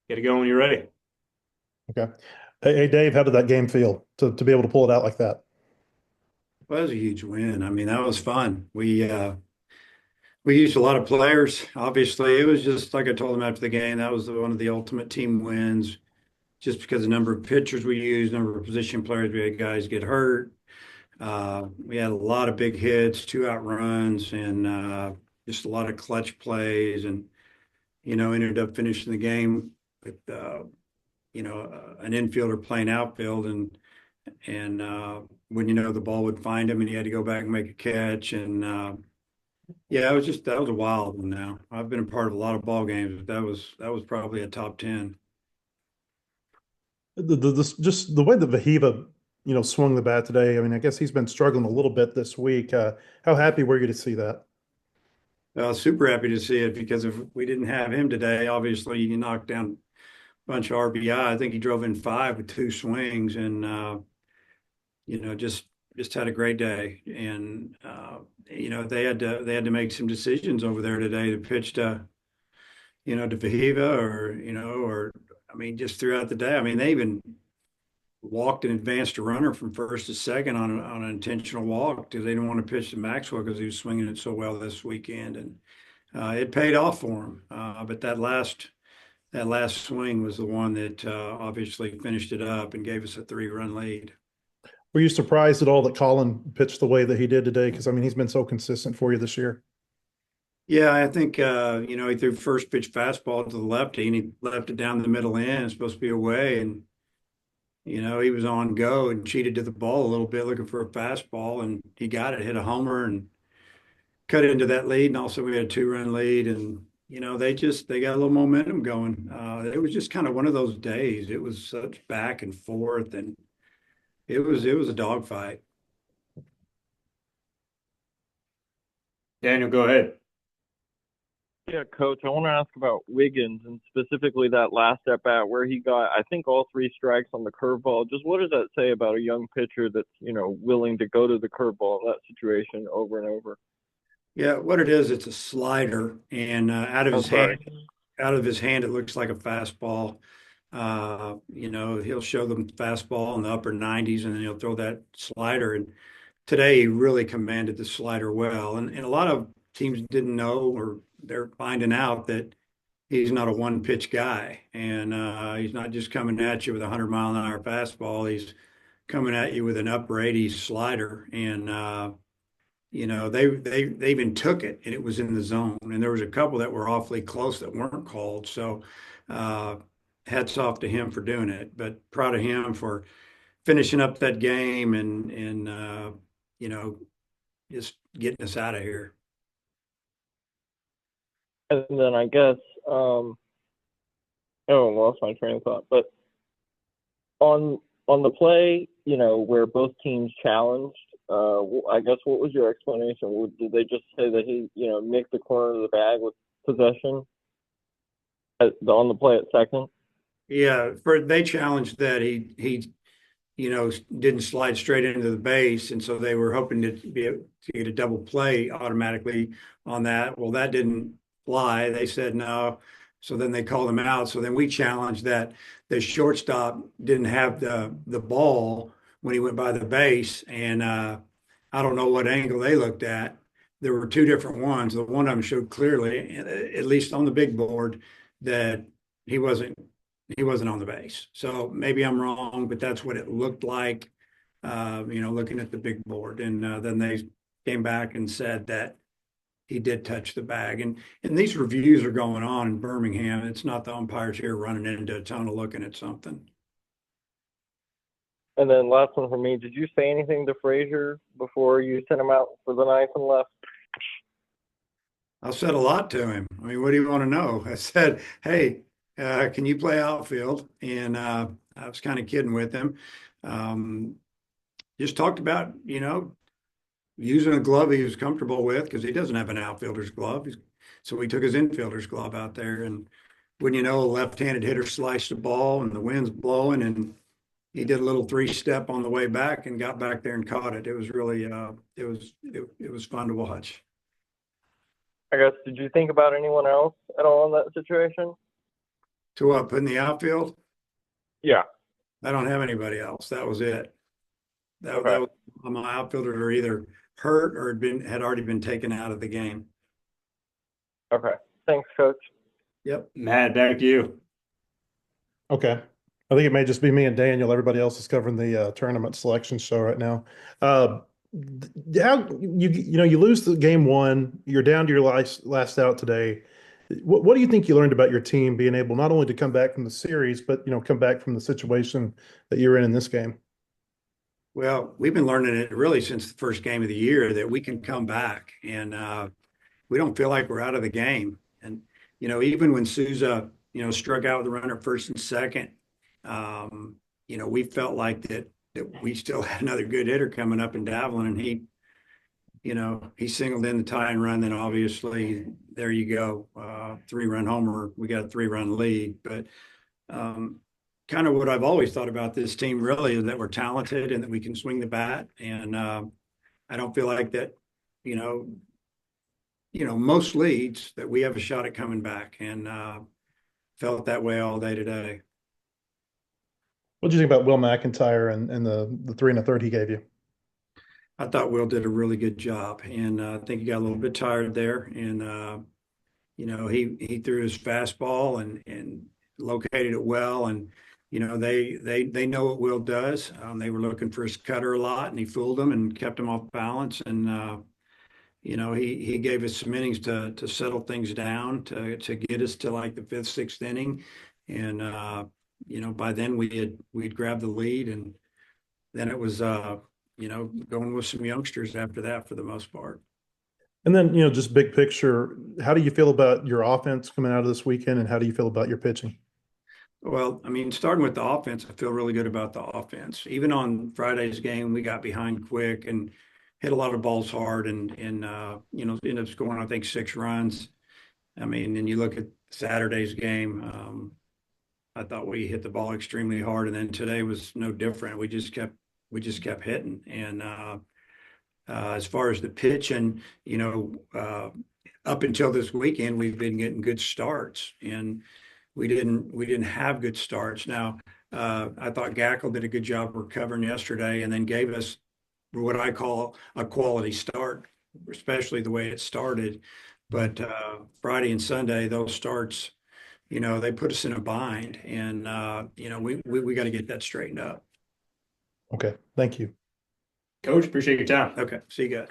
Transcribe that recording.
Get it going when you're ready. Okay. Hey, Dave, how did that game feel to be able to pull it out like that? Well, that was a huge win. I mean, that was fun. We used a lot of players. Obviously, it was just like I told them after the game. That was one of the ultimate team wins, just because the number of pitchers we used, number of position players. We had guys get hurt. We had a lot of big hits, two out runs, and just a lot of clutch plays. And ended up finishing the game with an infielder playing outfield, and when the ball would find him and he had to go back and make a catch. And yeah, that was a wild one. Now I've been a part of a lot of ball games, but that was probably a top 10. Just the way that Vahiva, swung the bat today. I mean, I guess he's been struggling a little bit this week. How happy were you to see that? Super happy to see it, because if we didn't have him today, obviously he knocked down a bunch of RBI. I think he drove in five with two swings, and just had a great day. And they had to make some decisions over there today to pitch to Vahiva, or I mean, just throughout the day. I mean, they even walked and advanced a runner from first to second on an intentional walk, because they didn't want to pitch to Maxwell because he was swinging it so well this weekend. And it paid off for him. But that last swing was the one that obviously finished it up and gave us a 3-run lead. Were you surprised at all that Colin pitched the way that he did today? Because I mean, he's been so consistent for you this year. Yeah, I think he threw first pitch fastball to the lefty, and he left it down the middle end. It's supposed to be away, and he was on go and cheated to the ball a little bit, looking for a fastball, and he got it, hit a homer, and cut it into that lead. And also, we had a 2-run lead, and they got a little momentum going. It was just kind of one of those days. It was such back and forth, and it was a dogfight. Daniel, go ahead. Yeah, Coach, I want to ask about Wiggins and specifically that last at bat where he got, I think, all three strikes on the curveball. Just what does that say about a young pitcher that's, willing to go to the curveball in that situation over and over? Yeah, what it is, it's a slider, and I'm sorry. out of his hand, it looks like a fastball. He'll show them fastball in the upper 90s, and then he'll throw that slider. And today, he really commanded the slider well. And a lot of teams didn't know, or they're finding out that he's not a one pitch guy. And he's not just coming at you with a 100-mile-an-hour fastball. He's coming at you with an upper 80s slider. And, they even took it, and it was in the zone. And there was a couple that were awfully close that weren't called. So, uh, hats off to him for doing it, but proud of him for finishing up that game, and you know just getting us out of here. And then I guess, oh, I lost my train of thought. But on the play, where both teams challenged, I guess what was your explanation? Did they just say that he, nicked the corner of the bag with possession on the play at second? Yeah, they challenged that he didn't slide straight into the base, and so they were hoping to be able to get a double play automatically on that. Well, that didn't fly. They said no, so then they called him out. So then we challenged that the shortstop didn't have the ball when he went by the base, and I don't know what angle they looked at. There were two different ones. The one of them showed clearly, at least on the big board, that he wasn't he wasn't on the base. So maybe I'm wrong, but that's what it looked like, looking at the big board. And then they came back and said that he did touch the bag. And these reviews are going on in Birmingham. It's not the umpires here running into a tunnel looking at something. And then last one for me, did you say anything to Frazier before you sent him out for the ninth and left? I said a lot to him. I mean, what do you want to know? I said, hey, can you play outfield? And I was kind of kidding with him. Um, just talked about, using a glove he was comfortable with, because he doesn't have an outfielder's glove. So we took his infielder's glove out there. And when a left-handed hitter sliced the ball and the wind's blowing, and he did a little three-step on the way back and got back there and caught it. It was really, it was fun to watch. I guess, did you think about anyone else at all in that situation? To what, put in the outfield? Yeah. I don't have anybody else. That was it. That Okay. was my outfielders are either hurt or had already been taken out of the game. Okay. Thanks, Coach. Yep. Matt, back to you. Okay. I think it may just be me and Daniel. Everybody else is covering the tournament selection show right now. How you lose the game one, you're down to your last out today. What do you think you learned about your team being able not only to come back from the series, but come back from the situation that you're in this game? Well, we've been learning it really since the first game of the year that we can come back and we don't feel like we're out of the game. And, even when Souza, struck out with the runner first and second, we felt like that we still had another good hitter coming up in Davlin, and he singled in the tying run. Then obviously there you go, 3-run homer. We got a 3-run lead, but kind of what I've always thought about this team really is that we're talented and that we can swing the bat. And I don't feel like that, most leads that we have a shot at coming back, and felt that way all day today. What do you think about Will McIntyre and the 3 1/3 he gave you? I thought Will did a really good job, and I think he got a little bit tired there. And he threw his fastball and located it well. And they know what Will does. They were looking for his cutter a lot, and he fooled them and kept them off balance. And he gave us some innings to settle things down, to get us to like the 5th, 6th inning. And by then we'd grabbed the lead, and then it was going with some youngsters after that for the most part. And then, just big picture, how do you feel about your offense coming out of this weekend, and how do you feel about your pitching? Well, I mean, starting with the offense, I feel really good about the offense. Even on Friday's game, we got behind quick and hit a lot of balls hard, and ended up scoring, I think, 6 runs. I mean, and you look at Saturday's game, I thought we hit the ball extremely hard, and then today was no different. We just kept hitting. And as far as the pitch, and up until this weekend, we've been getting good starts, and we didn't have good starts. Now, I thought Gackle did a good job recovering yesterday, and then gave us what I call a quality start, especially the way it started. But Friday and Sunday, those starts, they put us in a bind, and we got to get that straightened up. Okay, thank you. Coach, appreciate your time. Okay, see you guys.